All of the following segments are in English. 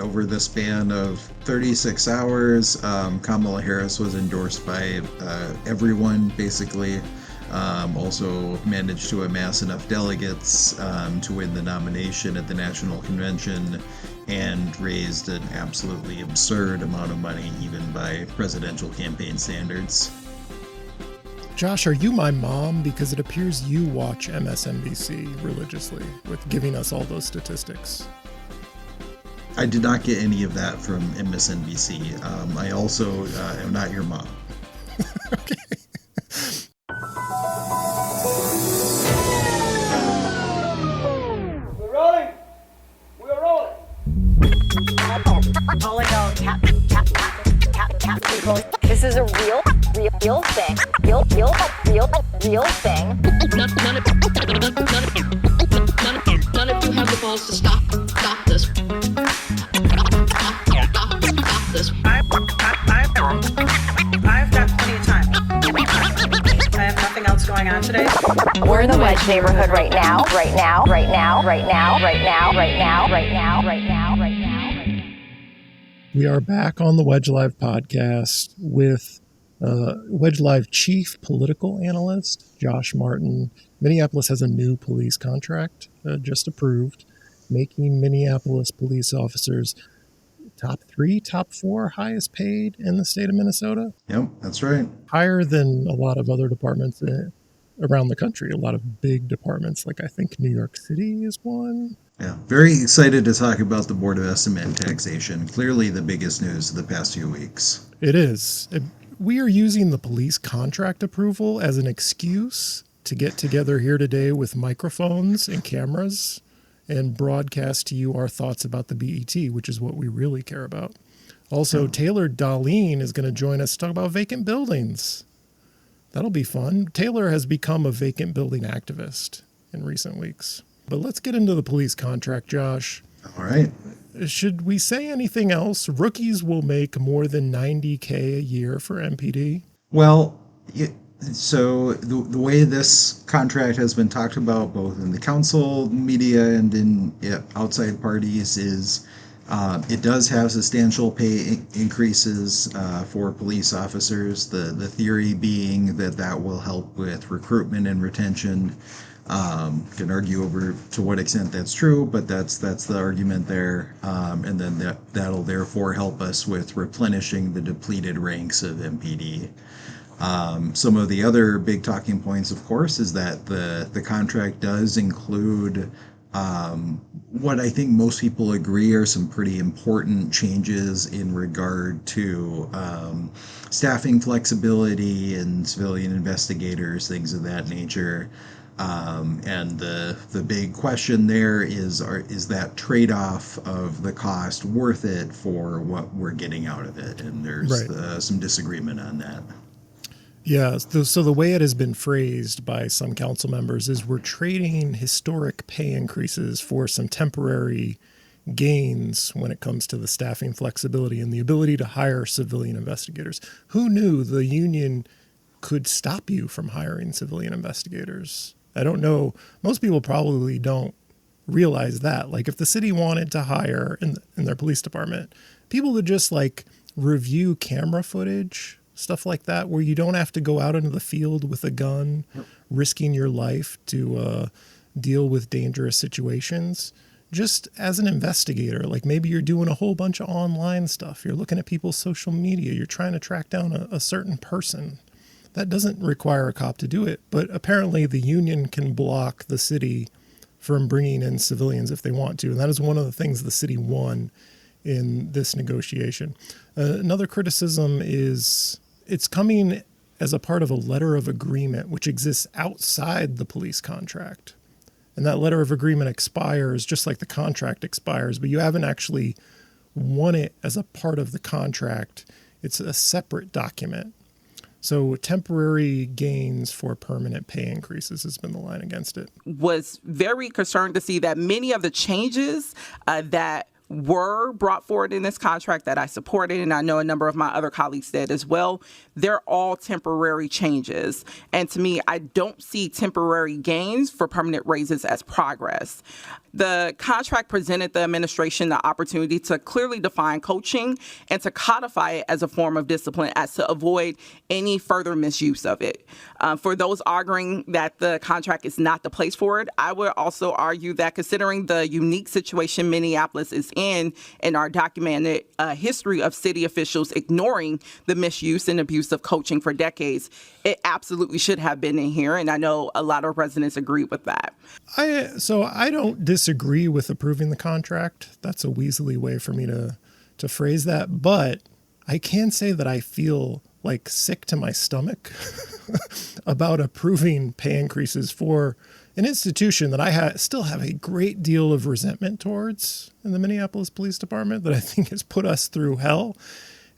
over the span of 36 hours, Kamala Harris was endorsed by everyone, basically. Also managed to amass enough delegates to win the nomination at the National Convention, and raised an absolutely absurd amount of money, even by presidential campaign standards. Josh, are you my mom? Because it appears you watch MSNBC religiously with giving us all those statistics. I did not get any of that from MSNBC. I also am not your mom. Okay. We're rolling. We're rolling. This is a real thing. Real thing. None of you have the balls to stop this. Stop this. I've got plenty of time. I have nothing else going on today. We're in the Wedge neighborhood right now. We are back on the Wedge Live podcast with Wedge Live chief political analyst, Josh Martin. Minneapolis has a new police contract just approved, making Minneapolis police officers top 3, top 4 highest paid in the state of Minnesota. Yep, that's right. Higher than a lot of other departments around the country. A lot of big departments, like I think New York City is one. Yeah, very excited to talk about the Board of Estimate and Taxation. Clearly the biggest news of the past few weeks. It is. We are using the police contract approval as an excuse to get together here today with microphones and cameras and broadcast to you our thoughts about the BET, which is what we really care about. Also, Taylor Dahlin is going to join us to talk about vacant buildings. That'll be fun. Taylor has become a vacant building activist in recent weeks. But let's get into the police contract, Josh. All right. Should we say anything else? Rookies will make more than $90K a year for MPD. Well, so the way this contract has been talked about both in the council, media, and in outside parties is it does have substantial pay increases for police officers. The theory being that will help with recruitment and retention. Can argue over to what extent that's true, but that's the argument there. And then that'll therefore help us with replenishing the depleted ranks of MPD. Some of the other big talking points, of course, is that the contract does include what I think most people agree are some pretty important changes in regard to staffing flexibility and civilian investigators, things of that nature. And the big question there is that trade-off of the cost worth it for what we're getting out of it? And there's some disagreement on that. Yeah, so the way it has been phrased by some council members is we're trading historic pay increases for some temporary gains when it comes to the staffing flexibility and the ability to hire civilian investigators. Who knew the union could stop you from hiring civilian investigators? I don't know. Most people probably don't realize that. Like if the city wanted to hire in their police department, people would just like review camera footage, stuff like that, where you don't have to go out into the field with a gun, risking your life to deal with dangerous situations. Just as an investigator, like maybe you're doing a whole bunch of online stuff. You're looking at people's social media. You're trying to track down a certain person. That doesn't require a cop to do it, but apparently the union can block the city from bringing in civilians if they want to. And that is one of the things the city won in this negotiation. Another criticism is it's coming as a part of a letter of agreement, which exists outside the police contract. And that letter of agreement expires just like the contract expires, but you haven't actually won it as a part of the contract. It's a separate document. So temporary gains for permanent pay increases has been the line against it. Was very concerned to see that many of the changes that were brought forward in this contract that I supported, and I know a number of my other colleagues did as well, they're all temporary changes. And to me, I don't see temporary gains for permanent raises as progress. The contract presented the administration the opportunity to clearly define coaching and to codify it as a form of discipline as to avoid any further misuse of it. For those arguing that the contract is not the place for it, I would also argue that considering the unique situation Minneapolis is in our documented history of city officials ignoring the misuse and abuse of coaching for decades, it absolutely should have been in here. And I know a lot of residents agree with that. So I don't disagree with approving the contract. That's a weaselly way for me to phrase that. But I can say that I feel like sick to my stomach about approving pay increases for an institution that I still have a great deal of resentment towards in the Minneapolis Police Department that I think has put us through hell.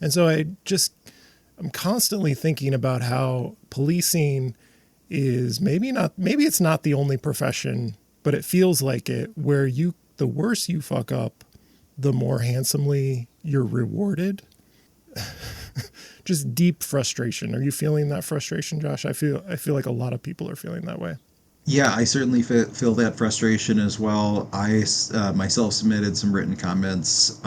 And so I'm constantly thinking about how policing is maybe it's not the only profession, but it feels like it, where the worse you fuck up, the more handsomely you're rewarded. Just deep frustration. Are you feeling that frustration, Josh? I feel like a lot of people are feeling that way. Yeah, I certainly feel that frustration as well. I myself submitted some written comments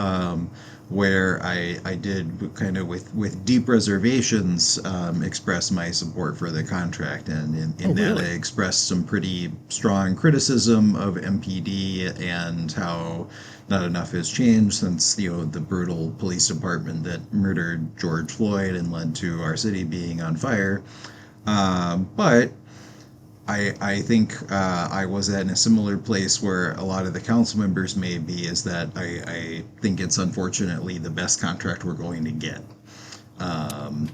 where I did kind of with deep reservations express my support for the contract, and in that I expressed some pretty strong criticism of MPD and how not enough has changed since the brutal police department that murdered George Floyd and led to our city being on fire. But I think I was in a similar place where a lot of the council members may be, is that I think it's unfortunately the best contract we're going to get.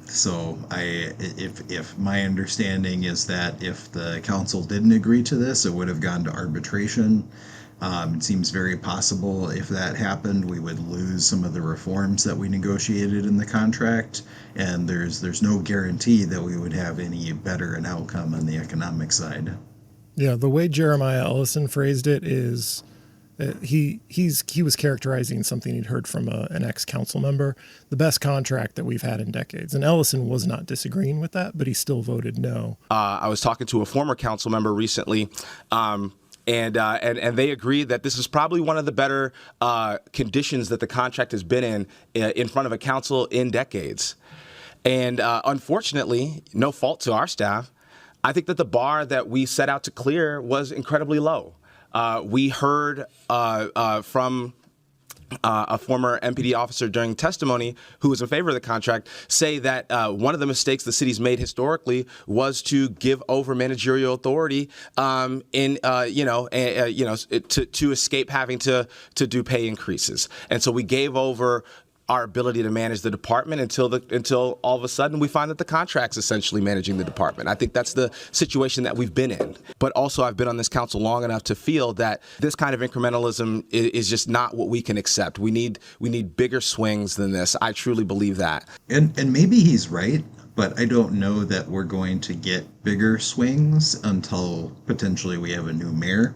So if my understanding is that if the council didn't agree to this, it would have gone to arbitration. It seems very possible if that happened, we would lose some of the reforms that we negotiated in the contract, and there's no guarantee that we would have any better an outcome on the economic side. Yeah, the way Jeremiah Ellison phrased it is he was characterizing something he'd heard from an ex-council member, the best contract that we've had in decades. And Ellison was not disagreeing with that, but he still voted no. I was talking to a former council member recently, and they agreed that this is probably one of the better conditions that the contract has been in front of a council in decades. And unfortunately, no fault to our staff, I think that the bar that we set out to clear was incredibly low. We heard from a former MPD officer during testimony who was in favor of the contract say that one of the mistakes the city's made historically was to give over managerial authority to escape having to do pay increases. And so we gave over our ability to manage the department until all of a sudden we find that the contract's essentially managing the department. I think that's the situation that we've been in. But also I've been on this council long enough to feel that this kind of incrementalism is just not what we can accept. We need bigger swings than this. I truly believe that. And maybe he's right, but I don't know that we're going to get bigger swings until potentially we have a new mayor.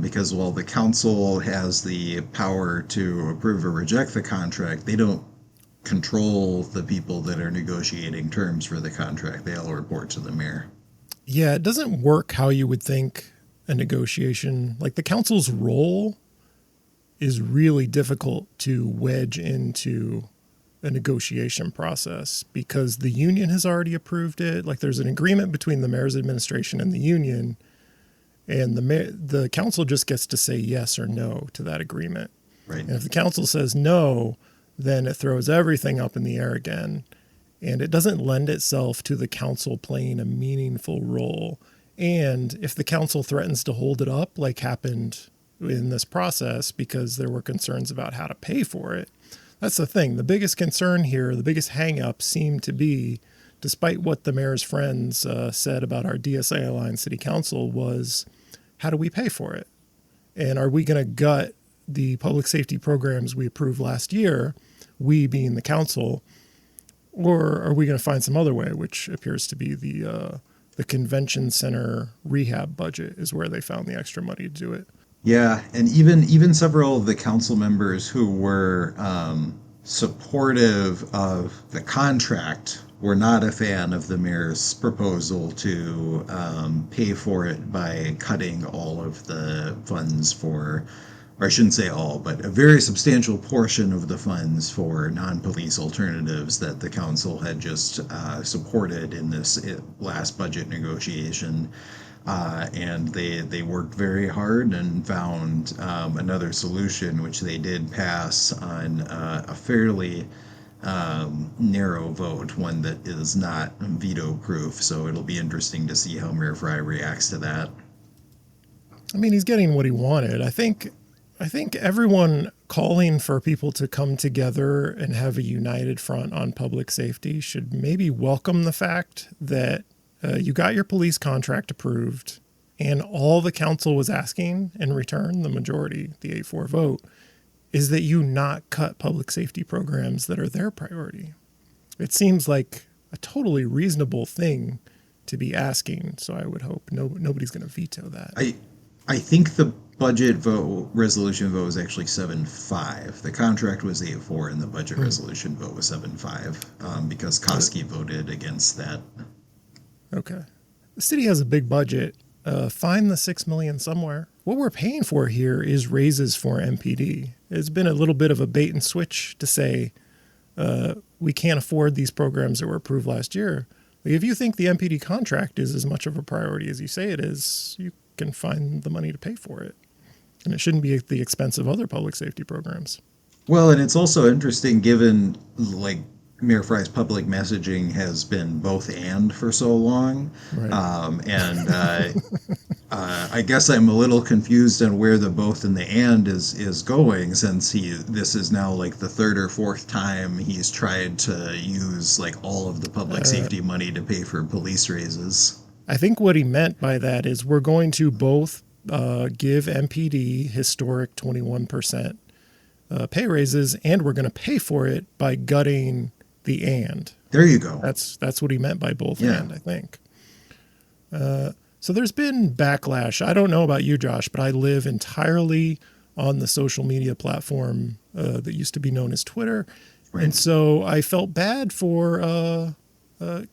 Because while the council has the power to approve or reject the contract, they don't control the people that are negotiating terms for the contract. They all report to the mayor. Yeah, it doesn't work how you would think a negotiation, like the council's role is really difficult to wedge into a negotiation process because the union has already approved it. Like there's an agreement between the mayor's administration and the union. And the council just gets to say yes or no to that agreement. Right. And if the council says no, then it throws everything up in the air again. And it doesn't lend itself to the council playing a meaningful role. And if the council threatens to hold it up, like happened in this process because there were concerns about how to pay for it, that's the thing. The biggest concern here, the biggest hang up seemed to be, despite what the mayor's friends said about our DSA-aligned city council, was how do we pay for it? And are we going to gut the public safety programs we approved last year, we being the council, or are we going to find some other way, which appears to be the convention center rehab budget is where they found the extra money to do it. Yeah, and even several of the council members who were supportive of the contract were not a fan of the mayor's proposal to pay for it by cutting all of the funds for, or I shouldn't say all, but a very substantial portion of the funds for non-police alternatives that the council had just supported in this last budget negotiation. And they worked very hard and found another solution, which they did pass on a fairly narrow vote, one that is not veto proof. So it'll be interesting to see how Mayor Fry reacts to that. I mean, he's getting what he wanted. I think everyone calling for people to come together and have a united front on public safety should maybe welcome the fact that you got your police contract approved, and all the council was asking in return, the majority, the 8-4 vote, is that you not cut public safety programs that are their priority. It seems like a totally reasonable thing to be asking, so I would hope nobody's going to veto that. I think the budget resolution vote was actually 7-5. The contract was 8-4, and the budget resolution vote was 7-5 because Koski voted against that. Okay. The city has a big budget. Find the $6 million somewhere. What we're paying for here is raises for MPD. It's been a little bit of a bait and switch to say we can't afford these programs that were approved last year. If you think the MPD contract is as much of a priority as you say it is, you can find the money to pay for it. And it shouldn't be at the expense of other public safety programs. Well, and it's also interesting given like Mayor Fry's public messaging has been both and for so long. Right. I guess I'm a little confused on where the both and the and is going, since this is now like the third or fourth time he's tried to use like all of the public safety money to pay for police raises. I think what he meant by that is we're going to both give MPD historic 21% pay raises, and we're going to pay for it by gutting the and. There you go. That's what he meant by both and, I think. So there's been backlash. I don't know about you, Josh, but I live entirely on the social media platform that used to be known as Twitter. Right. And so I felt bad for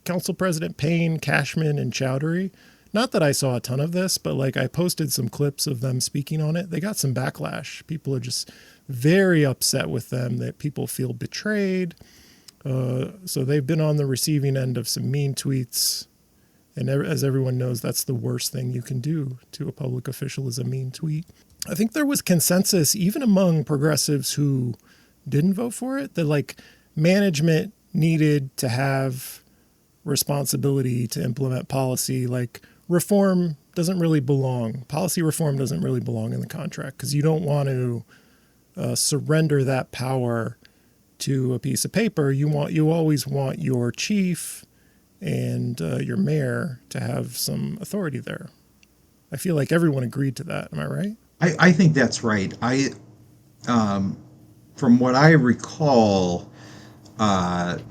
Council President Payne, Cashman, and Chowdhury. Not that I saw a ton of this, but like I posted some clips of them speaking on it. They got some backlash. People are just very upset with them, that people feel betrayed. So they've been on the receiving end of some mean tweets. And as everyone knows, that's the worst thing you can do to a public official is a mean tweet. I think there was consensus, even among progressives who didn't vote for it, that like management needed to have responsibility to implement policy. Like reform doesn't really belong. Policy reform doesn't really belong in the contract because you don't want to surrender that power to a piece of paper. You always want your chief and your mayor to have some authority there. I feel like everyone agreed to that. Am I right? I think that's right. From what I recall,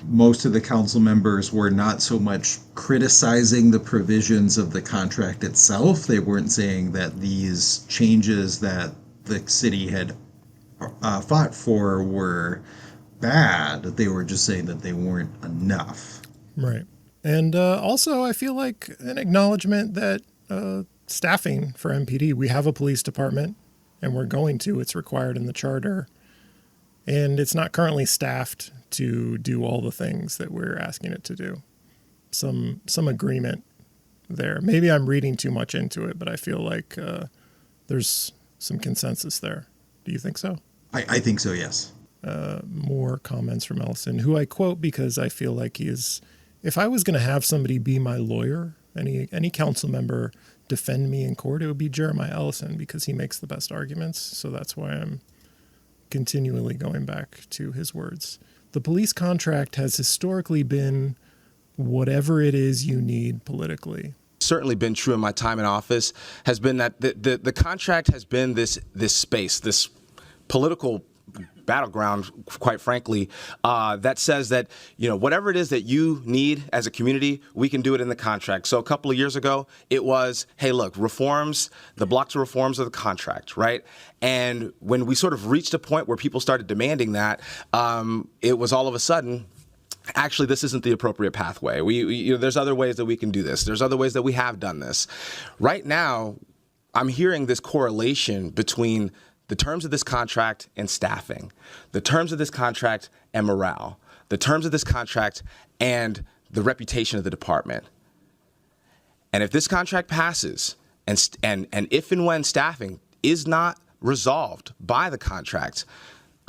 most of the council members were not so much criticizing the provisions of the contract itself. They weren't saying that these changes that the city had fought for were bad. They were just saying that they weren't enough. Right. And also, I feel like an acknowledgement that staffing for MPD, we have a police department, and we're going to. It's required in the charter. And it's not currently staffed to do all the things that we're asking it to do. Some agreement there. Maybe I'm reading too much into it, but I feel like there's some consensus there. Do you think so? I think so, yes. More comments from Ellison, who I quote because I feel like he is... If I was going to have somebody be my lawyer, any council member defend me in court, it would be Jeremiah Ellison because he makes the best arguments. So that's why I'm continually going back to his words. The police contract has historically been whatever it is you need politically. Certainly been true in my time in office, has been that the contract has been this space, this political battleground, quite frankly, that says that, whatever it is that you need as a community, we can do it in the contract. So a couple of years ago, it was, hey, look, reforms, the blocks of reforms of the contract, right? And when we sort of reached a point where people started demanding that, it was all of a sudden, actually, this isn't the appropriate pathway. There's other ways that we can do this. There's other ways that we have done this. Right now, I'm hearing this correlation between the terms of this contract and staffing, the terms of this contract and morale, the terms of this contract and the reputation of the department. And if this contract passes, and if and when staffing is not resolved by the contract,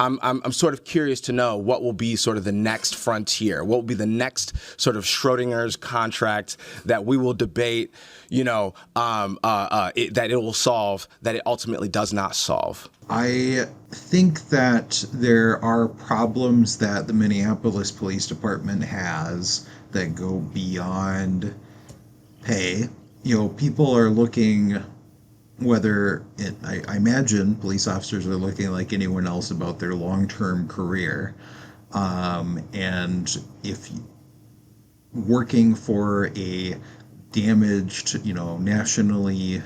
I'm sort of curious to know what will be sort of the next frontier, what will be the next sort of Schrodinger's contract that we will debate, that it will solve, that it ultimately does not solve. I think that there are problems that the Minneapolis Police Department has that go beyond pay. People are looking, I imagine police officers are looking like anyone else about their long-term career. And if working for a damaged, nationally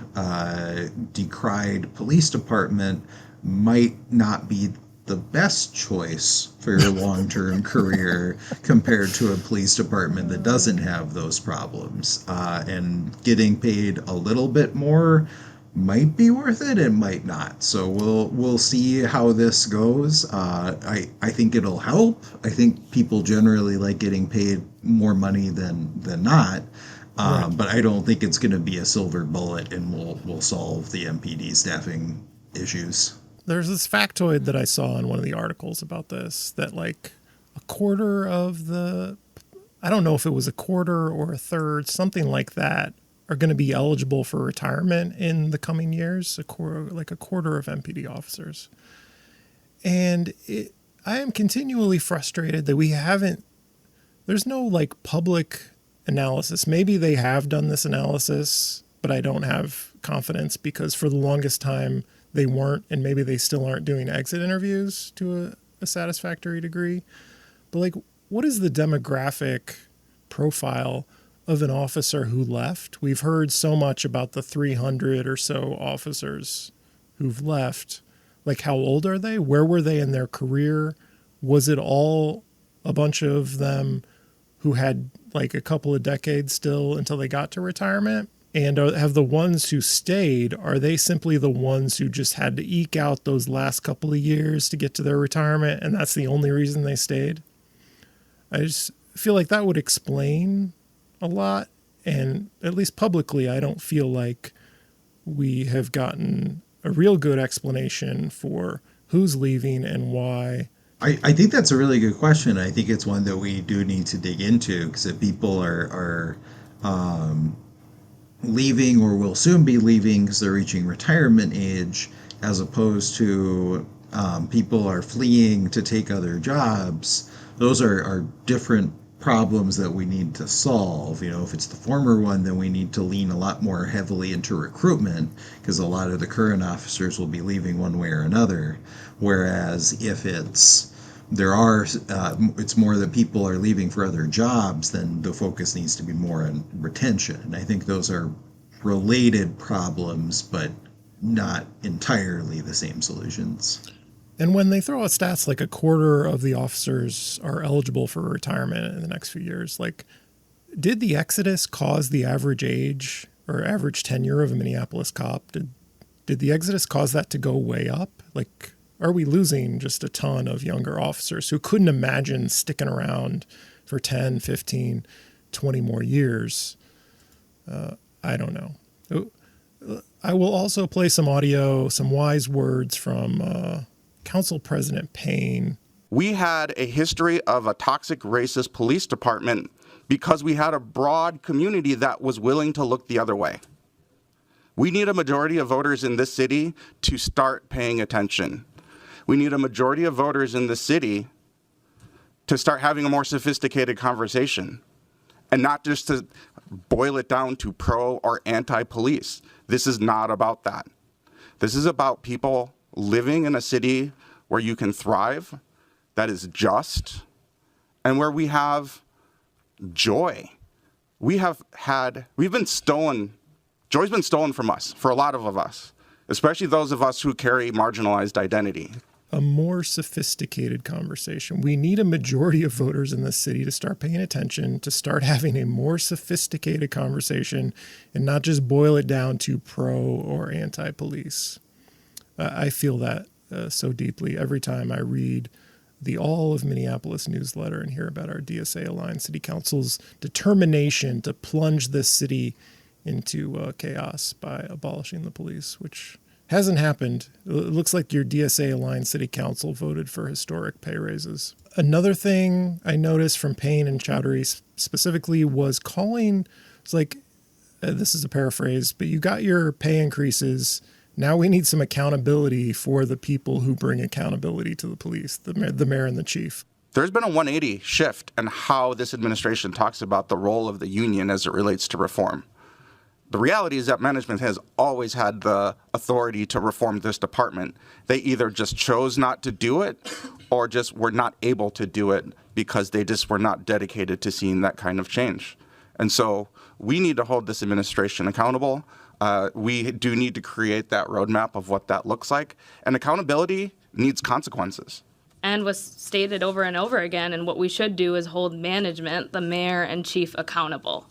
decried police department might not be the best choice for your long-term career compared to a police department that doesn't have those problems. And getting paid a little bit more might be worth it, it might not. So we'll see how this goes. I think it'll help. I think people generally like getting paid more money than not. Right. But I don't think it's going to be a silver bullet and we'll solve the MPD staffing issues. There's this factoid that I saw in one of the articles about this, that like a quarter of I don't know if it was a quarter or a third, something like that, are going to be eligible for retirement in the coming years, a quarter of MPD officers. And I am continually frustrated that there's no like public analysis. Maybe they have done this analysis, but I don't have confidence because for the longest time they weren't, and maybe they still aren't doing exit interviews to a satisfactory degree. But like, what is the demographic profile of an officer who left? We've heard so much about the 300 or so officers who've left. Like, how old are they? Where were they in their career? Was it all a bunch of them who had like a couple of decades still until they got to retirement? And have the ones who stayed, are they simply the ones who just had to eke out those last couple of years to get to their retirement, and that's the only reason they stayed? I just feel like that would explain a lot, and at least publicly, I don't feel like we have gotten a real good explanation for who's leaving and why. I think that's a really good question. I think it's one that we do need to dig into, because if people are leaving or will soon be leaving because they're reaching retirement age, as opposed to people are fleeing to take other jobs, those are different problems that we need to solve. If it's the former one, then we need to lean a lot more heavily into recruitment, because a lot of the current officers will be leaving one way or another. Whereas if it's more that people are leaving for other jobs, then the focus needs to be more on retention. And I think those are related problems, but not entirely the same solutions. And when they throw out stats like a quarter of the officers are eligible for retirement in the next few years, like, did the exodus cause the average age or average tenure of a Minneapolis cop? Did the exodus cause that to go way up? Like, are we losing just a ton of younger officers who couldn't imagine sticking around for 10, 15, 20 more years? I don't know. I will also play some audio, some wise words from Council President Payne. We had a history of a toxic, racist police department because we had a broad community that was willing to look the other way. We need a majority of voters in this city to start paying attention. We need a majority of voters in the city to start having a more sophisticated conversation, and not just to boil it down to pro or anti-police. This is not about that. This is about people living in a city where you can thrive, that is just, and where we have joy. Joy's been stolen from us, for a lot of us, especially those of us who carry marginalized identity. A more sophisticated conversation. We need a majority of voters in this city to start paying attention, to start having a more sophisticated conversation and not just boil it down to pro or anti-police. I feel that so deeply every time I read the All of Minneapolis newsletter and hear about our DSA-aligned city council's determination to plunge this city into chaos by abolishing the police, which hasn't happened. It looks like your DSA-aligned city council voted for historic pay raises. Another thing I noticed from Payne and Chowdhury specifically was calling, it's like, this is a paraphrase, but you got your pay increases. Now we need some accountability for the people who bring accountability to the police, the mayor and the chief. There's been a 180 shift in how this administration talks about the role of the union as it relates to reform. The reality is that management has always had the authority to reform this department. They either just chose not to do it or just were not able to do it because they just were not dedicated to seeing that kind of change. And so we need to hold this administration accountable. We do need to create that roadmap of what that looks like. And accountability needs consequences. And was stated over and over again, and what we should do is hold management, the mayor and chief, accountable.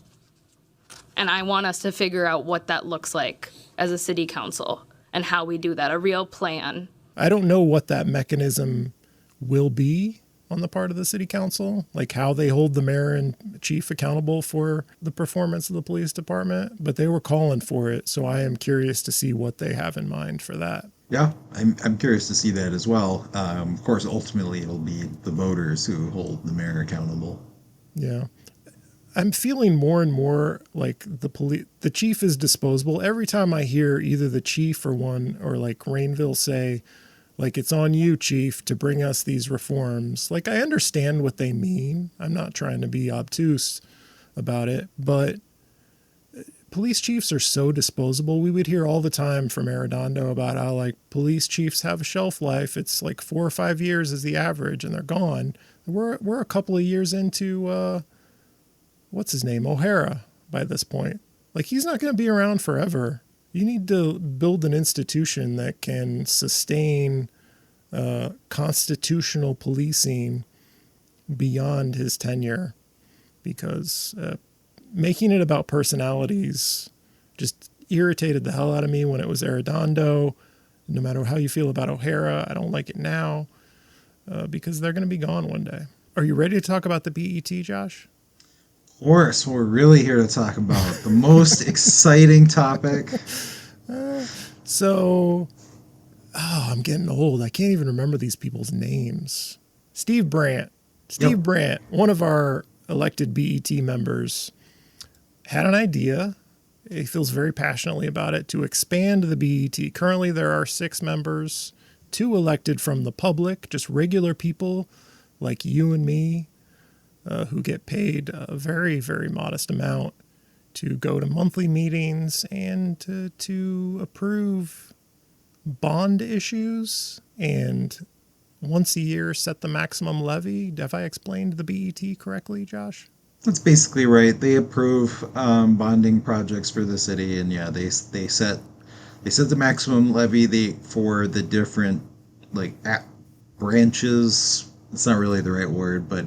And I want us to figure out what that looks like as a city council and how we do that, a real plan. I don't know what that mechanism will be on the part of the city council, like how they hold the mayor and chief accountable for the performance of the police department, but they were calling for it. So I am curious to see what they have in mind for that. Yeah, I'm curious to see that as well. Of course, ultimately, it'll be the voters who hold the mayor accountable. Yeah. I'm feeling more and more like the chief is disposable. Every time I hear either the chief or like Rainville say, like, it's on you, chief, to bring us these reforms. Like, I understand what they mean. I'm not trying to be obtuse about it, but police chiefs are so disposable. We would hear all the time from Arredondo about how, like, police chiefs have a shelf life. It's like 4 or 5 years is the average, and they're gone. We're a couple of years into what's his name, O'Hara, by this point. Like, he's not going to be around forever. You need to build an institution that can sustain constitutional policing beyond his tenure, because making it about personalities just irritated the hell out of me when it was Arredondo. No matter how you feel about O'Hara, I don't like it now because they're going to be gone one day. Are you ready to talk about the BET, Josh? Of course, we're really here to talk about the most exciting topic. I'm getting old. I can't even remember these people's names. Steve Brandt, one of our elected BET members, had an idea. He feels very passionately about it, to expand the BET. Currently, there are 6 members, 2 elected from the public, just regular people like you and me, who get paid a very, very modest amount to go to monthly meetings and to approve bond issues and once a year set the maximum levy. Have I explained the BET correctly, Josh? That's basically right. They approve bonding projects for the city, and yeah, they set the maximum levy for the different branches. It's not really the right word, but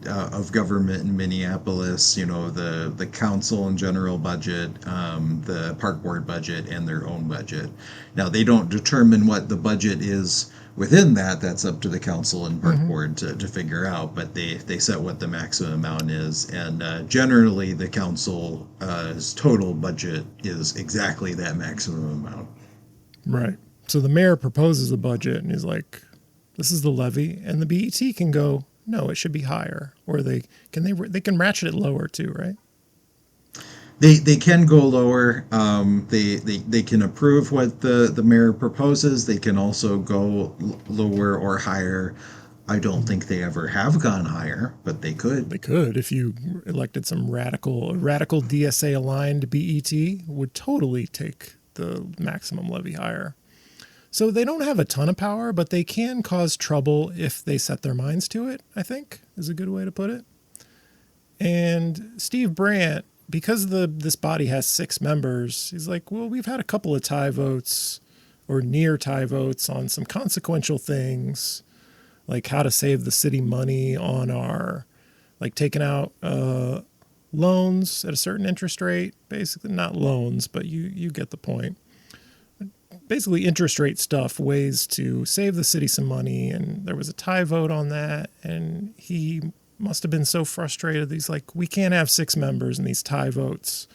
of government in Minneapolis, the council and general budget, the park board budget, and their own budget. Now, they don't determine what the budget is within that. That's up to the council and park board to figure out, but they set what the maximum amount is. And generally, the council's total budget is exactly that maximum amount. Right. So the mayor proposes a budget and he's like, this is the levy, and the BET can go, no, it should be higher, or they can ratchet it lower too, right? They can go lower. They can approve what the mayor proposes. They can also go lower or higher. I don't think they ever have gone higher, but they could. They could if you elected some radical DSA aligned BET would totally take the maximum levy higher. So they don't have a ton of power, but they can cause trouble if they set their minds to it, I think, is a good way to put it. And Steve Brandt, because this body has 6 members, he's like, well, we've had a couple of tie votes or near tie votes on some consequential things, like how to save the city money on our, like taking out loans at a certain interest rate, basically not loans, but you get the point. Basically interest rate stuff, ways to save the city some money. And there was a tie vote on that. And he must have been so frustrated. He's like, we can't have 6 members in these tie votes.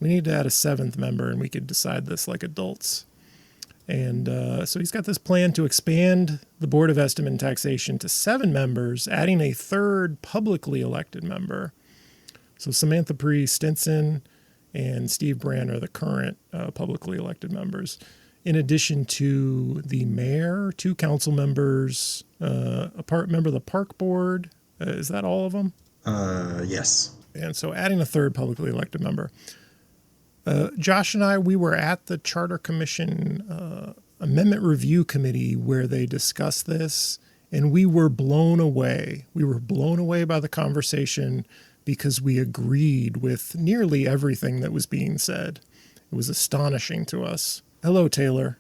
We need to add a 7th member and we could decide this like adults. And so he's got this plan to expand the Board of Estimate and Taxation to 7 members, adding a 3rd publicly elected member. So Samantha Pre Stinson and Steve Brandt are the current publicly elected members. In addition to the mayor, 2 council members, a member of the park board. Is that all of them? Yes. And so adding a 3rd publicly elected member. Josh and I, we were at the Charter Commission Amendment Review Committee where they discussed this, and we were blown away. We were blown away by the conversation because we agreed with nearly everything that was being said. It was astonishing to us. Hello, Taylor.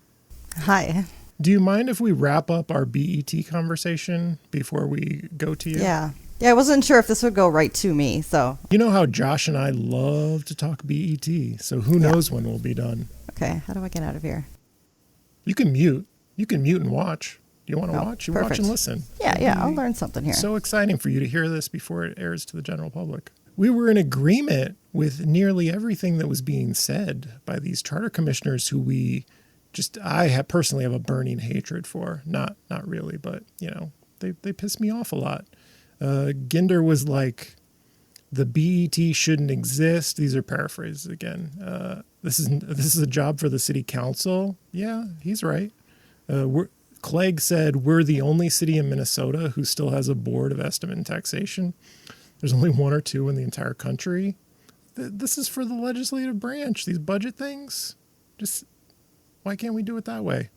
Hi. Do you mind if we wrap up our BET conversation before we go to you? Yeah, I wasn't sure if this would go right to me, so. You know how Josh and I love to talk BET, so who knows when we'll be done. Okay, how do I get out of here? You can mute. You can mute and watch. Do you want to watch? You perfect. watch and listen. Yeah, I'll learn something here. So exciting for you to hear this before it airs to the general public. We were in agreement with nearly everything that was being said by these charter commissioners who I personally have a burning hatred for. Not really, but they piss me off a lot. Ginder was like, the BET shouldn't exist. These are paraphrases again. This is a job for the city council. Yeah, he's right. Clegg said, we're the only city in Minnesota who still has a board of estimate and taxation. There's only 1 or 2 in the entire country. This is for the legislative branch. These budget things, just why can't we do it that way?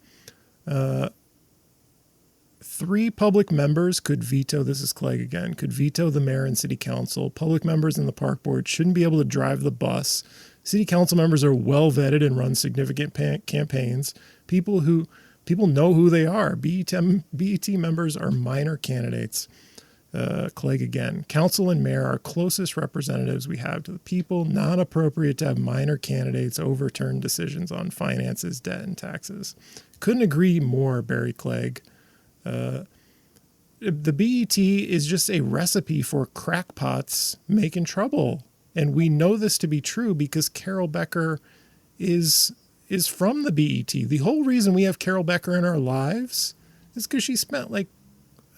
3 public members could veto, this is Clegg again, could veto the mayor and city council. Public members in the park board shouldn't be able to drive the bus. City council members are well vetted and run significant campaigns. People know who they are. BET members are minor candidates. Clegg again. Council and mayor are closest representatives we have to the people. Not appropriate to have minor candidates overturn decisions on finances, debt, and taxes. Couldn't agree more, Barry Clegg. The BET is just a recipe for crackpots making trouble. And we know this to be true because Carol Becker is from the BET. The whole reason we have Carol Becker in our lives is because she spent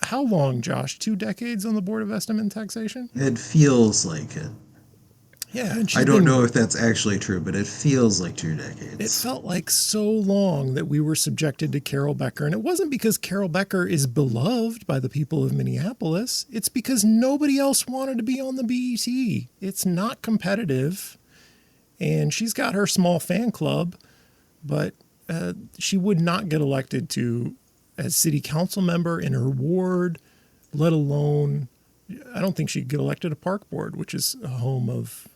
how long, Josh? 2 decades on the Board of Estimate and Taxation? It feels like it. Yeah. And I don't know if that's actually true, but it feels like 2 decades. It felt like so long that we were subjected to Carol Becker. And it wasn't because Carol Becker is beloved by the people of Minneapolis. It's because nobody else wanted to be on the BET. It's not competitive. And she's got her small fan club, but she would not get elected as city council member in her ward, let alone, I don't think she'd get elected to park board, which is a home of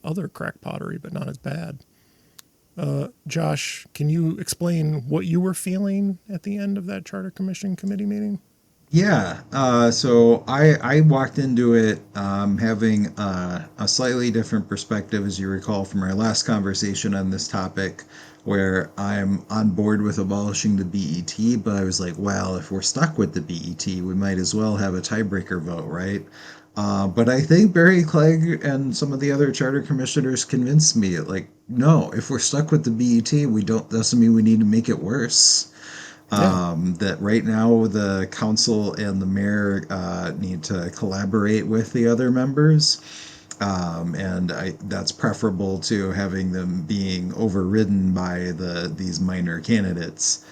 other crack pottery, but not as bad. Josh, can you explain what you were feeling at the end of that Charter Commission committee meeting? Yeah, so I walked into it having a slightly different perspective, as you recall from our last conversation on this topic, where I'm on board with abolishing the BET, but I was like, well, if we're stuck with the BET, we might as well have a tiebreaker vote, right? But I think Barry Clegg and some of the other charter commissioners convinced me, no, if we're stuck with the BET, doesn't mean we need to make it worse. Yeah. That right now the council and the mayor need to collaborate with the other members. And that's preferable to having them being overridden by these minor candidates.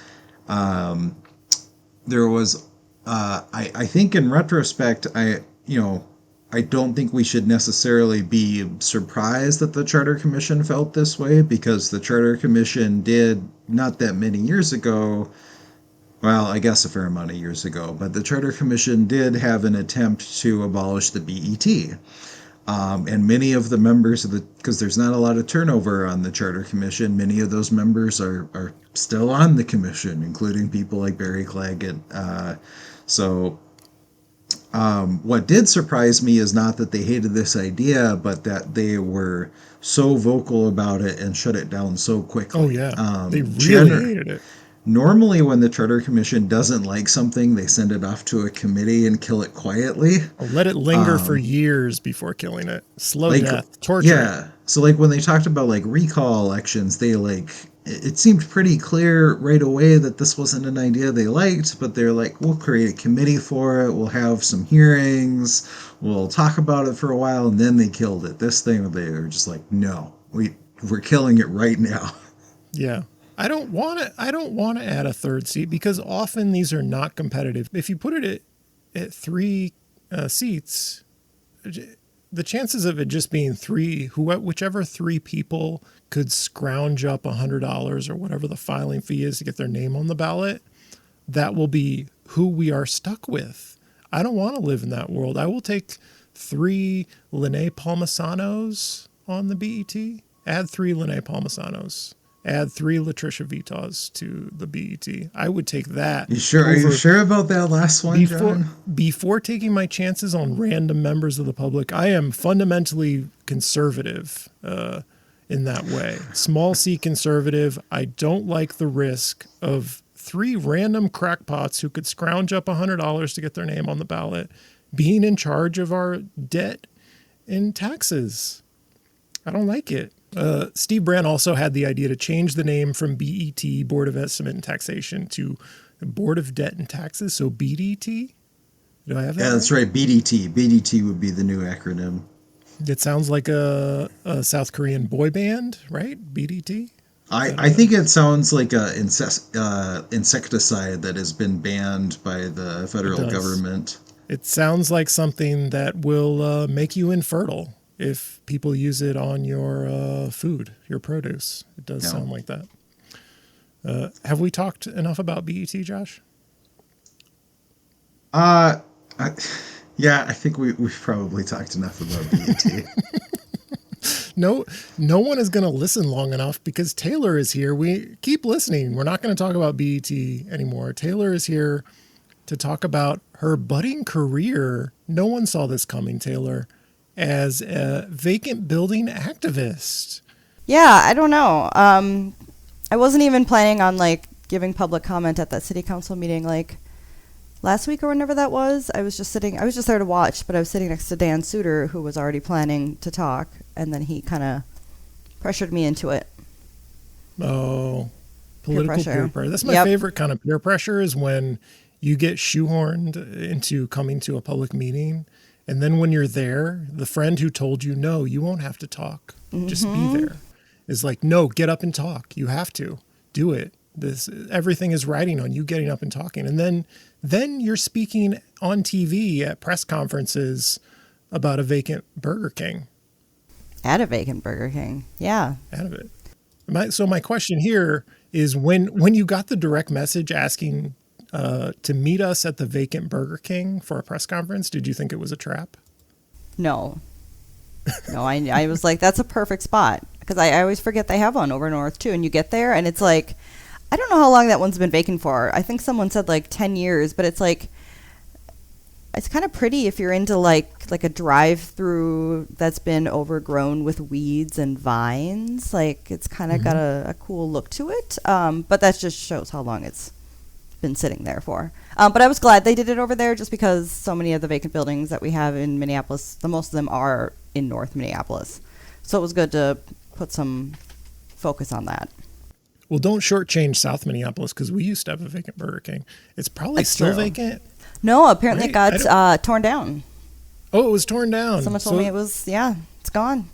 There was, I think in retrospect, I don't think we should necessarily be surprised that the Charter Commission felt this way, because the Charter Commission did, not that many years ago, well, I guess a fair amount of years ago, but the Charter Commission did have an attempt to abolish the BET. And many of the members of because there's not a lot of turnover on the Charter Commission, many of those members are still on the commission, including people like Barry Claggett. What did surprise me is not that they hated this idea, but that they were so vocal about it and shut it down so quickly. Oh, yeah. They really hated it. Normally, when the Charter Commission doesn't like something, they send it off to a committee and kill it quietly. Or let it linger for years before killing it. Slow death, torture. Yeah. So, when they talked about, recall elections, they, it seemed pretty clear right away that this wasn't an idea they liked, but they're like, we'll create a committee for it, we'll have some hearings, we'll talk about it for a while, and then they killed it. This thing, they were just like, no, we're killing it right now. Yeah. I don't want to add a third seat, because often these are not competitive. If you put it at 3 seats, the chances of it just being 3, whichever 3 people could scrounge up $100 or whatever the filing fee is to get their name on the ballot, that will be who we are stuck with. I don't want to live in that world. I will take 3 Lene Palmasanos on the BET. Add 3 Lene Palmasanos. Add 3 Latricia Vitas to the BET. I would take that. You sure? Are you sure about that last one, John? Before taking my chances on random members of the public, I am fundamentally conservative in that way. Small C conservative. I don't like the risk of 3 random crackpots who could scrounge up $100 to get their name on the ballot being in charge of our debt and taxes. I don't like it. Steve Brand also had the idea to change the name from BET, Board of Estimate and Taxation, to Board of Debt and Taxes. So BDT? Do I have that? Yeah, that's right. BDT. BDT would be the new acronym. It sounds like a South Korean boy band, right? BDT? I think it sounds like a insecticide that has been banned by the federal government. It sounds like something that will make you infertile if people use it on your food, your produce. It does sound like that. Have we talked enough about BET, Josh? I think we've probably talked enough about BET. No one is going to listen long enough because Taylor is here. We keep listening. We're not going to talk about BET anymore. Taylor is here to talk about her budding career. No one saw this coming, Taylor, as a vacant building activist. Yeah, I don't know. I wasn't even planning on giving public comment at that city council meeting last week or whenever that was. I was just there to watch, but I was sitting next to Dan Suter, who was already planning to talk, and then he kind of pressured me into it. Oh, political peer pressure. That's my favorite kind of peer pressure, is when you get shoehorned into coming to a public meeting. And then when you're there, the friend who told you, no, you won't have to talk, just be there, is like, no, get up and talk. You have to do it. Everything is riding on you getting up and talking. And then you're speaking on TV at press conferences about a vacant Burger King. At a vacant Burger King. Yeah. Out of it. So my question here is, when you got the direct message asking to meet us at the vacant Burger King for a press conference, did you think it was a trap? No, I was like, that's a perfect spot, because I always forget they have one over north too. And you get there and it's like, I don't know how long that one's been vacant for. I think someone said 10 years, but it's it's kind of pretty if you're into like a drive-through that's been overgrown with weeds and vines. It's kind of got a cool look to it. But that just shows how long it's been sitting there for. But I was glad they did it over there, just because so many of the vacant buildings that we have in Minneapolis, most of them are in North Minneapolis. So it was good to put some focus on that. Well, don't shortchange South Minneapolis, because we used to have a vacant Burger King. It's probably still vacant. No, apparently it got torn down. Oh, it was torn down. Someone told me it was, it's gone.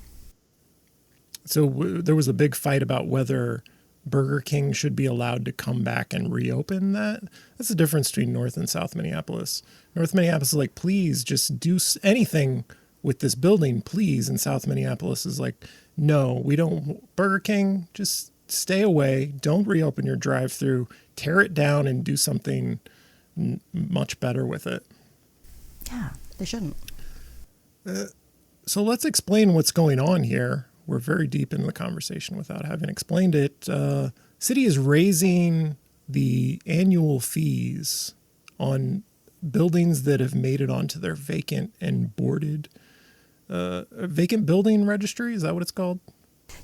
So there was a big fight about whether Burger King should be allowed to come back and reopen that. That's the difference between North and South Minneapolis. North Minneapolis is like, please just do anything with this building, please, in South Minneapolis is like, no, we don't. Burger King, just stay away. Don't reopen your drive-through. Tear it down and do something much better with it. Yeah, they shouldn't. So let's explain what's going on here. We're very deep in the conversation without having explained it. City is raising the annual fees on buildings that have made it onto their vacant and boarded vacant building registry. Is that what it's called?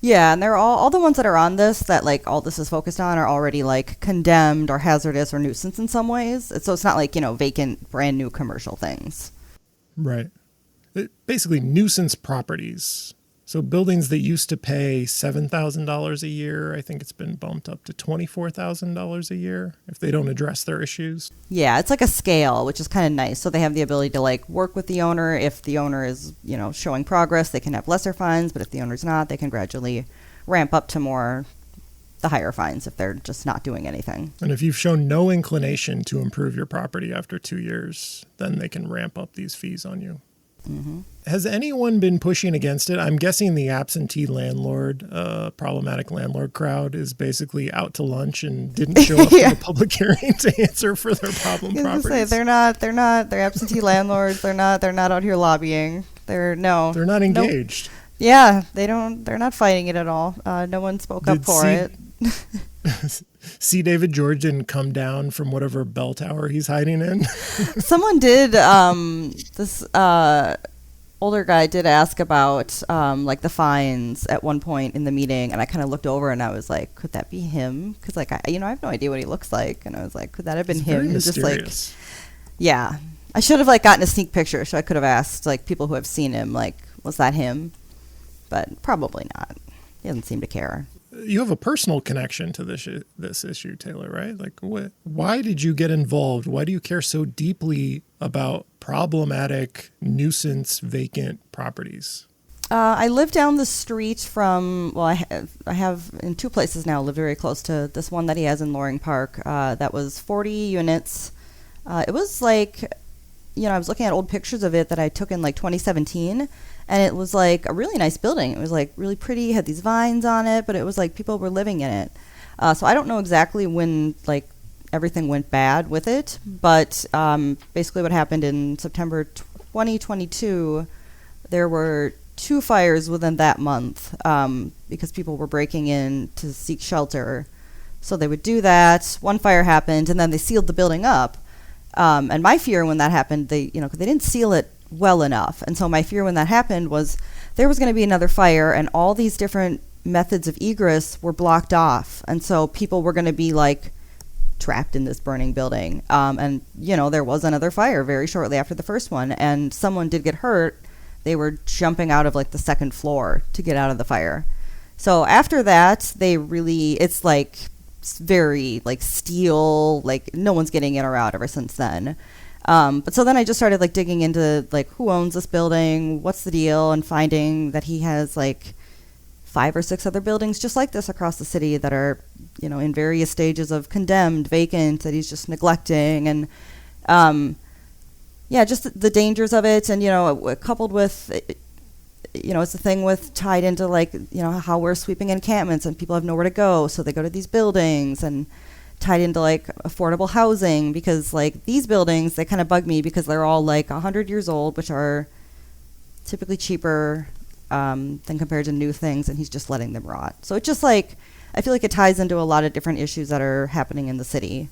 Yeah, and they're all the ones that are on this, that like all this is focused on, are already like condemned or hazardous or nuisance in some ways. So it's not like, vacant brand new commercial things. Right. Basically nuisance properties. So buildings that used to pay $7,000 a year, I think it's been bumped up to $24,000 a year if they don't address their issues. Yeah, it's like a scale, which is kind of nice. So they have the ability to like work with the owner. If the owner is, showing progress, they can have lesser fines. But if the owner's not, they can gradually ramp up to the higher fines if they're just not doing anything. And if you've shown no inclination to improve your property after 2 years, then they can ramp up these fees on you. Mm-hmm. Has anyone been pushing against it? I'm guessing the absentee landlord, problematic landlord crowd is basically out to lunch and didn't show up Yeah. to the public hearing to answer for their problem properties. They're absentee landlords. They're not out here lobbying. They're not engaged. Yeah, they're not fighting it at all. No one spoke up for it. See, David George didn't come down from whatever bell tower he's hiding in. Someone did, this older guy did ask about like the fines at one point in the meeting, and I kind of looked over and I was like, could that be him? Because like I have no idea what he looks like, and I was like, could that have been him? Very mysterious. Just like, yeah, I should have like gotten a sneak picture, so I could have asked like people who have seen him, like, was that him? But probably not. He doesn't seem to care. You have a personal connection to this issue, Taylor, right? Like, why did you get involved? Why do you care so deeply about problematic nuisance vacant properties? I live down the street from, I have in two places now, live very close to this one that he has in Loring Park. That was 40 units. It was like, I was looking at old pictures of it that I took in like 2017. And it was like a really nice building. It was like really pretty, had these vines on it, but it was like people were living in it. So I don't know exactly when like everything went bad with it, but basically what happened in September 2022, there were 2 fires within that month because people were breaking in to seek shelter. So they would do that. One fire happened, and then they sealed the building up. And my fear when that happened, because they didn't seal it well enough. And so my fear when that happened was there was going to be another fire, and all these different methods of egress were blocked off. And so people were going to be like trapped in this burning building. And there was another fire very shortly after the first one, and someone did get hurt. They were jumping out of like the second floor to get out of the fire. So after that, it's like very like steel, like no one's getting in or out ever since then. But so then I just started like digging into like who owns this building, what's the deal, and finding that he has like 5 or 6 other buildings just like this across the city that are, in various stages of condemned, vacant, that he's just neglecting. And, just the dangers of it. And, coupled with, it's the thing with tied into like, how we're sweeping encampments and people have nowhere to go. So they go to these buildings, and tied into like affordable housing, because like these buildings, they kind of bug me because they're all like 100 years old, which are typically cheaper than compared to new things, and he's just letting them rot. So it's just like, I feel like it ties into a lot of different issues that are happening in the city.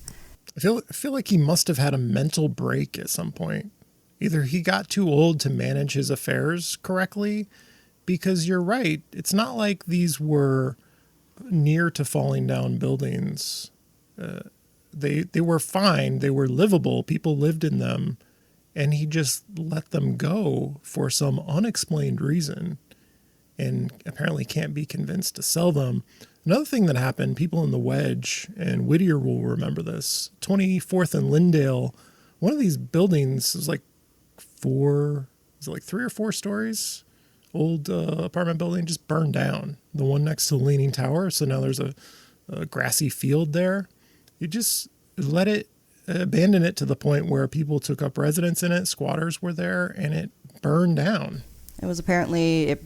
I feel like he must have had a mental break at some point. Either he got too old to manage his affairs correctly, because you're right, it's not like these were near to falling down buildings. They were fine. They were livable. People lived in them, and he just let them go for some unexplained reason, and apparently can't be convinced to sell them. Another thing that happened, people in the Wedge, and Whittier will remember this, 24th and Lyndale, one of these buildings was like 3 or 4 stories, old apartment building, just burned down. The one next to the Leaning Tower, so now there's a grassy field there. You just abandon it to the point where people took up residence in it, squatters were there, and it burned down. It was apparently,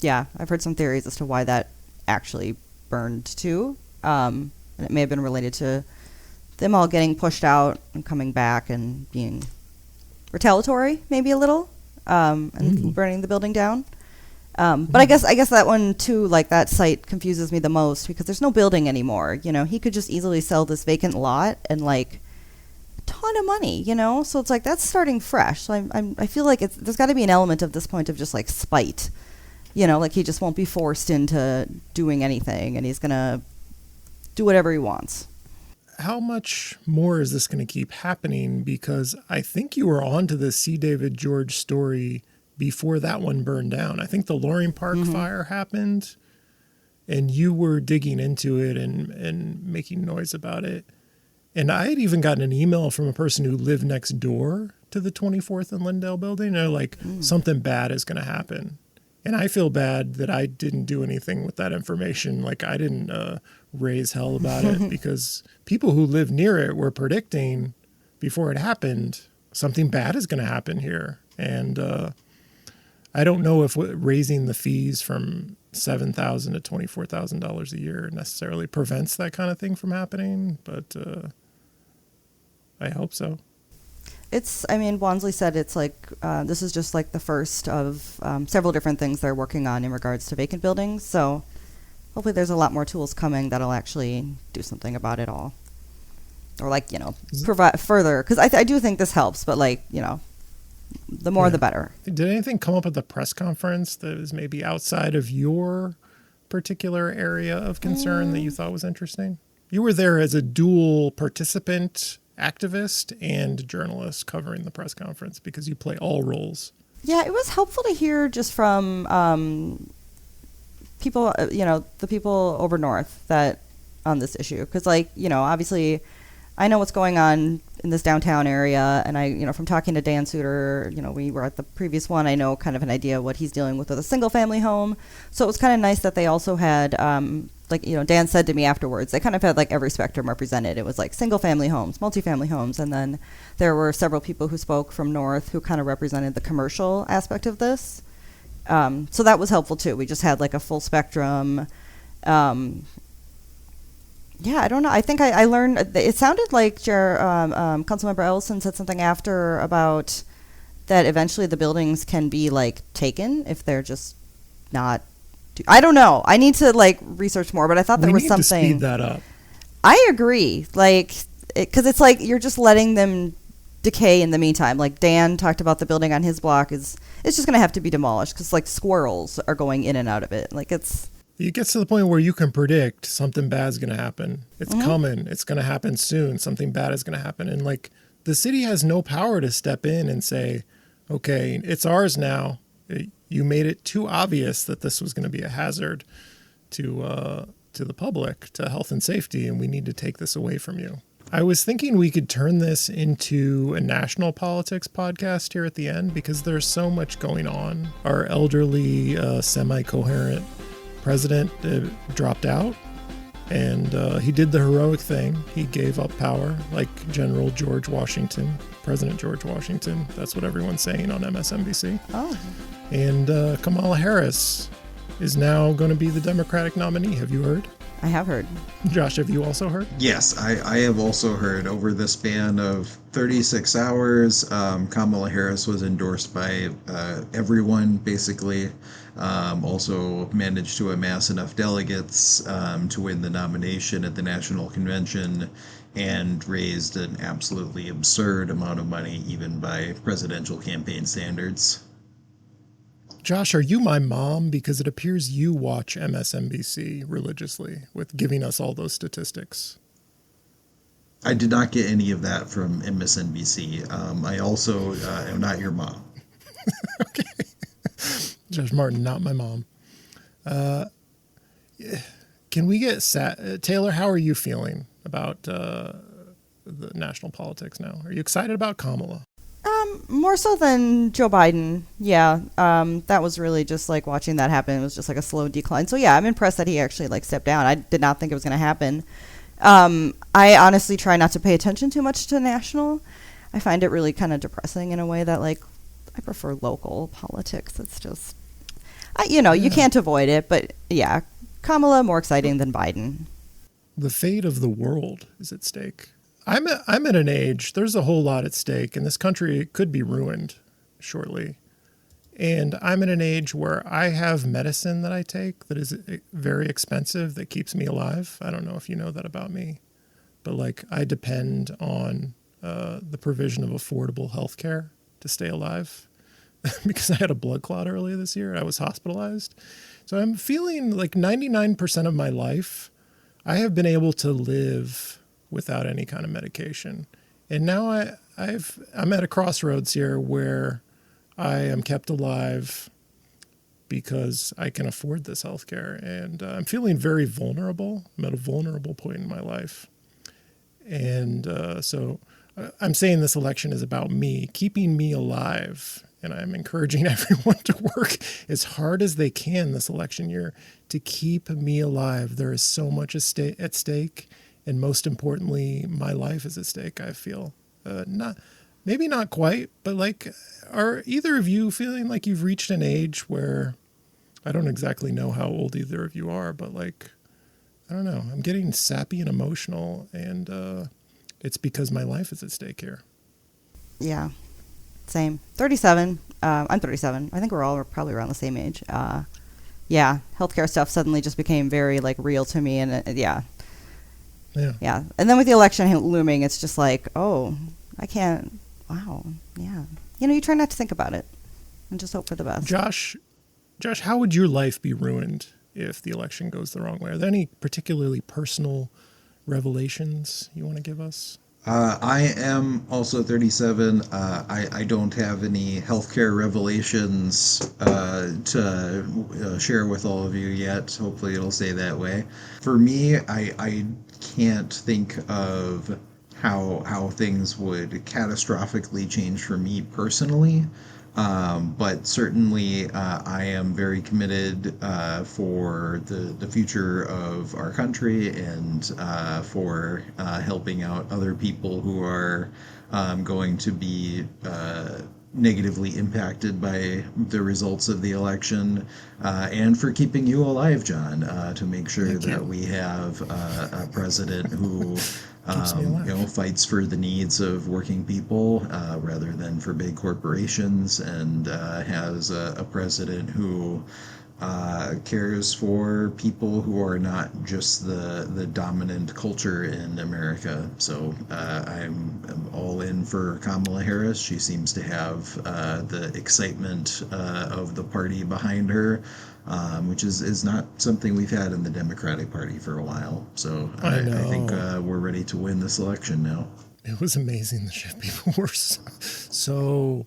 I've heard some theories as to why that actually burned too. And it may have been related to them all getting pushed out and coming back and being retaliatory, maybe a little, and burning the building down. But I guess that one too, like that site confuses me the most because there's no building anymore. You know, he could just easily sell this vacant lot and like a ton of money. You know, so it's like that's starting fresh. So I feel like there's got to be an element of this point of just like spite. You know, like he just won't be forced into doing anything, and he's gonna do whatever he wants. How much more is this going to keep happening? Because I think you were on to the C. David George story before that one burned down. I think the Loring Park fire happened, and you were digging into it and making noise about it. And I had even gotten an email from a person who lived next door to the 24th and Lindale building. They're like, something bad is going to happen. And I feel bad that I didn't do anything with that information. Like I didn't raise hell about it because people who live near it were predicting before it happened, something bad is going to happen here. And I don't know if raising the fees from $7,000 to $24,000 a year necessarily prevents that kind of thing from happening, but I hope so. Wansley said it's like, this is just like the first of several different things they're working on in regards to vacant buildings. So hopefully there's a lot more tools coming that'll actually do something about it all. Or like, you know, provide further. Because I do think this helps, but like, you know, the more the better. Did anything come up at the press conference that is maybe outside of your particular area of concern that you thought was interesting? You were there as a dual participant, activist and journalist covering the press conference because you play all roles. Yeah, it was helpful to hear just from people, the people over north that on this issue. Because, like, you know, obviously I know what's going on in this downtown area. And I, you know, from talking to Dan Suter, you know, we were at the previous one, I know kind of an idea what he's dealing with a single family home. So it was kind of nice that they also had, like, you know, Dan said to me afterwards, they kind of had like every spectrum represented. It was like single family homes, multifamily homes. And then there were several people who spoke from north who kind of represented the commercial aspect of this. So that was helpful too. We just had like a full spectrum. Yeah, I don't know. I think I learned, it sounded like Councilmember Ellison said something after about that eventually the buildings can be like taken if they're just not, I don't know. I need to like research more, but I thought there was something. We need to speed that up. I agree. Like, because it's like you're just letting them decay in the meantime. Like Dan talked about the building on his block it's just going to have to be demolished because like squirrels are going in and out of it. Like it gets to the point where you can predict something bad is going to happen. It's coming. It's going to happen soon. Something bad is going to happen. And like the city has no power to step in and say, okay, it's ours now. You made it too obvious that this was going to be a hazard to the public, to health and safety, and we need to take this away from you. I was thinking we could turn this into a national politics podcast here at the end because there's so much going on. Our elderly, semi-coherent president dropped out, and he did the heroic thing. He gave up power like General George Washington, President George Washington. That's what everyone's saying on MSNBC. Oh. And Kamala Harris is now going to be the Democratic nominee. Have you heard? I have heard. Josh, have you also heard? Yes, I have also heard. Over the span of 36 hours, Kamala Harris was endorsed by everyone, basically. Also managed to amass enough delegates to win the nomination at the National Convention and raised an absolutely absurd amount of money, even by presidential campaign standards. Josh, are you my mom? Because it appears you watch MSNBC religiously with giving us all those statistics. I did not get any of that from MSNBC. I also am not your mom. Okay. Josh Martin, not my mom. Can we get Taylor, how are you feeling about the national politics now? Are you excited about Kamala? More so than Joe Biden. Yeah. That was really just like watching that happen. It was just like a slow decline. So yeah, I'm impressed that he actually like stepped down. I did not think it was going to happen. I honestly try not to pay attention too much to national. I find it really kind of depressing in a way that like, I prefer local politics. It's just, you can't avoid it. But yeah, Kamala more exciting than Biden. The fate of the world is at stake. I'm at an age, there's a whole lot at stake, and this country could be ruined shortly. And I'm at an age where I have medicine that I take that is very expensive that keeps me alive. I don't know if you know that about me, but like I depend on the provision of affordable health care to stay alive because I had a blood clot earlier this year and I was hospitalized. So I'm feeling like 99% of my life, I have been able to live without any kind of medication. And now I'm at a crossroads here where I am kept alive because I can afford this healthcare. And I'm feeling very vulnerable. I'm at a vulnerable point in my life. And so I'm saying this election is about me, keeping me alive. And I'm encouraging everyone to work as hard as they can this election year to keep me alive. There is so much at stake. And most importantly, my life is at stake, I feel. Maybe not quite, but like, are either of you feeling like you've reached an age where, I don't exactly know how old either of you are, but like, I don't know, I'm getting sappy and emotional, and it's because my life is at stake here. Yeah, same. 37. I'm 37. I think we're all probably around the same age. Yeah, healthcare stuff suddenly just became very like real to me, and yeah. And then with the election looming, it's just like, oh, I can't. Wow. Yeah. You try not to think about it and just hope for the best. Josh, how would your life be ruined if the election goes the wrong way? Are there any particularly personal revelations you want to give us? I am also 37. I don't have any healthcare revelations to share with all of you yet. Hopefully it'll stay that way. For me, I can't think of how things would catastrophically change for me personally. But certainly I am very committed for the future of our country and for helping out other people who are going to be negatively impacted by the results of the election, and for keeping you alive, John, to make sure that we have a president who fights for the needs of working people rather than for big corporations, and has a president who cares for people who are not just the dominant culture in America. So I'm all in for Kamala Harris. She seems to have the excitement of the party behind her, which is not something we've had in the Democratic Party for a while. So I think we're ready to win this election now. It was amazing. The shit people were so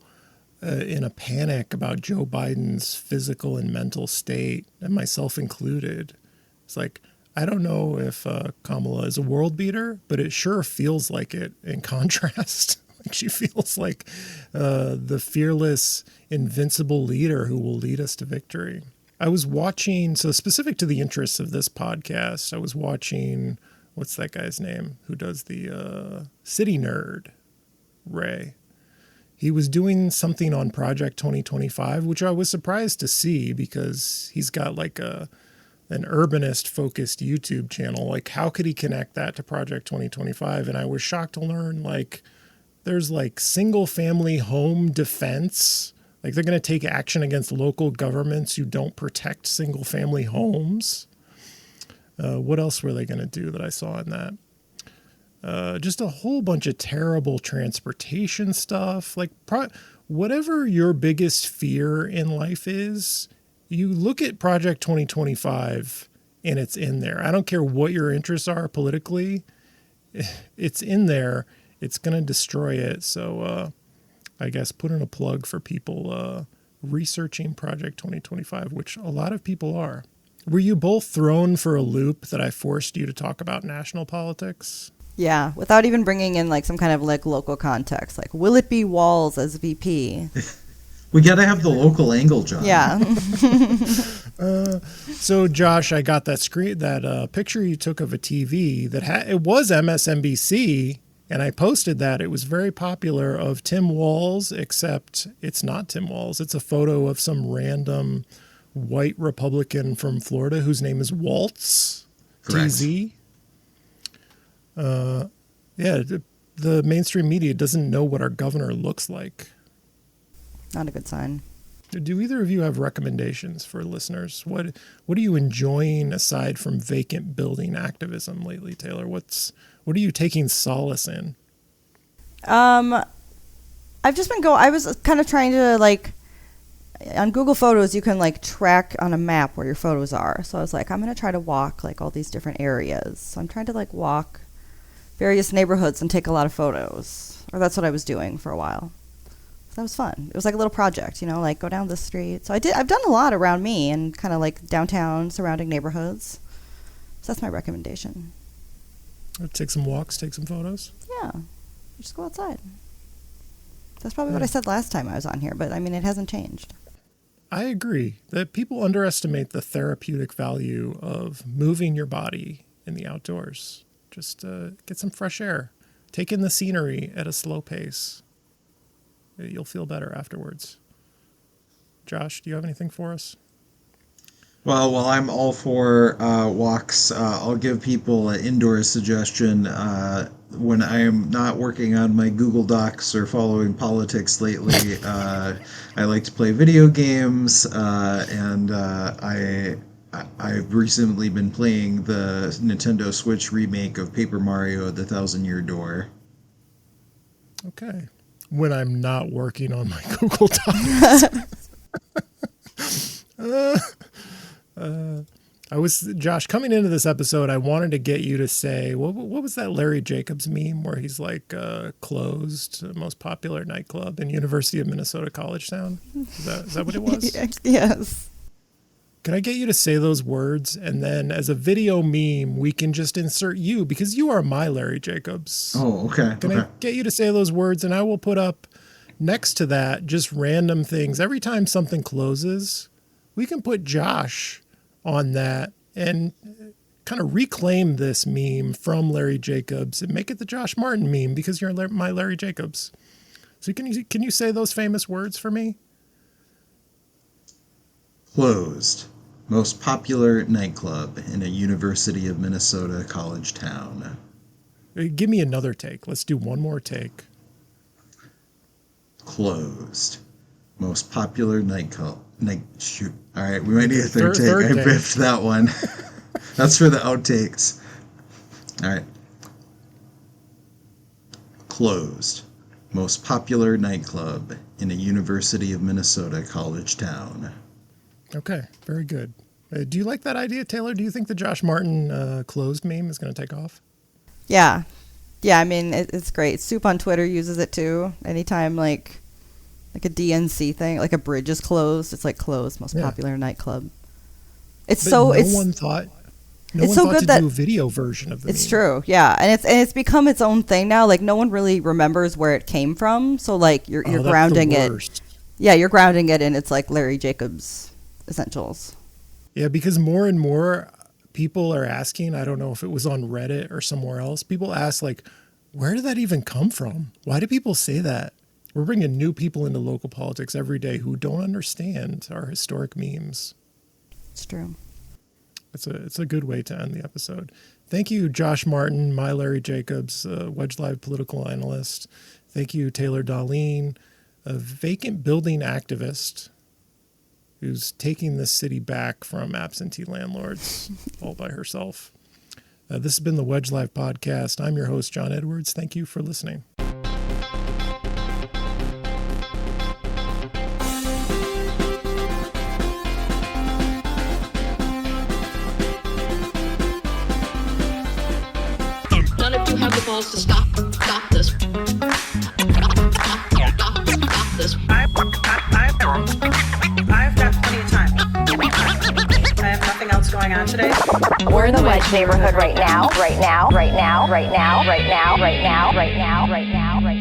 in a panic about Joe Biden's physical and mental state, and myself included. It's like, I don't know if Kamala is a world beater, but it sure feels like it in contrast. Like she feels like the fearless, invincible leader who will lead us to victory. I was watching, so specific to the interests of this podcast, I was watching, what's that guy's name who does the City Nerd, Ray. He was doing something on Project 2025, which I was surprised to see because he's got like an urbanist focused YouTube channel. Like, how could he connect that to Project 2025? And I was shocked to learn like there's like single family home defense. Like they're going to take action against local governments who don't protect single family homes. What else were they going to do that I saw in that? Just a whole bunch of terrible transportation stuff. Like whatever your biggest fear in life is, you look at Project 2025 and it's in there. I don't care what your interests are politically. It's in there. It's going to destroy it. So I guess put in a plug for people researching Project 2025, which a lot of people are. Were you both thrown for a loop that I forced you to talk about national politics? Yeah, without even bringing in like some kind of like local context. Like, will it be Walz as VP? We got to have the local angle, John. Yeah. So, Josh, I got that picture you took of a TV that it was MSNBC, And I posted that. It was very popular of Tim Walz, except it's not Tim Walz. It's a photo of some random white Republican from Florida whose name is Waltz. Correct. TZ. The mainstream media doesn't know what our governor looks like. Not a good sign. Do either of you have recommendations for listeners? What are you enjoying aside from vacant building activism lately, Taylor? What are you taking solace in? I've just been I was kind of trying to, like, on Google Photos, you can, like, track on a map where your photos are. So I was like, I'm going to try to walk, like, all these different areas. So I'm trying to, like, walk various neighborhoods and take a lot of photos. Or that's what I was doing for a while. So that was fun. It was like a little project, like, go down the street. So I've done a lot around me and kind of, like, downtown surrounding neighborhoods. So that's my recommendation. Take some walks, take some photos. Yeah. Just go outside. That's probably what I said last time I was on here, but I mean, it hasn't changed. I agree that people underestimate the therapeutic value of moving your body in the outdoors. Just get some fresh air. Take in the scenery at a slow pace. You'll feel better afterwards. Josh, do you have anything for us? Well, while I'm all for walks, I'll give people an indoor suggestion. When I am not working on my Google Docs or following politics lately, I like to play video games, and I've recently been playing the Nintendo Switch remake of Paper Mario: The Thousand Year Door. Okay. When I'm not working on my Google Docs. Josh, coming into this episode, I wanted to get you to say, what was that Larry Jacobs meme where he's like, closed, most popular nightclub in University of Minnesota College Town? Is that what it was? Yes. Can I get you to say those words? And then as a video meme, we can just insert you because you are my Larry Jacobs. Oh, okay. Can I get you to say those words? And I will put up next to that just random things. Every time something closes, we can put Josh on that and kind of reclaim this meme from Larry Jacobs and make it the Josh Martin meme because you're my Larry Jacobs. So can you say those famous words for me? Closed. Most popular nightclub in a University of Minnesota college town. Give me another take. Let's do one more take. Closed. Most popular nightclub. Shoot. All right, we might need a third take. Third I take. biffed that one. That's for the outtakes. All right. Closed. Most popular nightclub in a University of Minnesota college town. Okay, very good. Do you like that idea, Taylor? Do you think the Josh Martin closed meme is going to take off? Yeah. Yeah, I mean, it's great. Soup on Twitter uses it too. Anytime, like a DNC thing, like a bridge is closed, it's like closed, most popular nightclub. No one thought to do a video version of the It's meme. true, yeah. And it's become its own thing now. Like, no one really remembers where it came from. So, like, you're grounding it. Yeah, you're grounding it in its, like, Larry Jacobs essentials. Yeah, because more and more people are asking, I don't know if it was on Reddit or somewhere else, people ask, like, where did that even come from? Why do people say that? We're bringing new people into local politics every day who don't understand our historic memes. It's true. It's a good way to end the episode. Thank you, Josh Martin, my Larry Jacobs, Wedge Live political analyst. Thank you, Taylor Dahlin, a vacant building activist who's taking this city back from absentee landlords all by herself. This has been the Wedge Live podcast. I'm your host, John Edwards. Thank you for listening. None of you have the balls to stop this. Stop this. I've got plenty of time. I have nothing else going on today. We're in the Wedge neighborhood right now, right now, right now, right now, right now, right now, right now, right now, right now.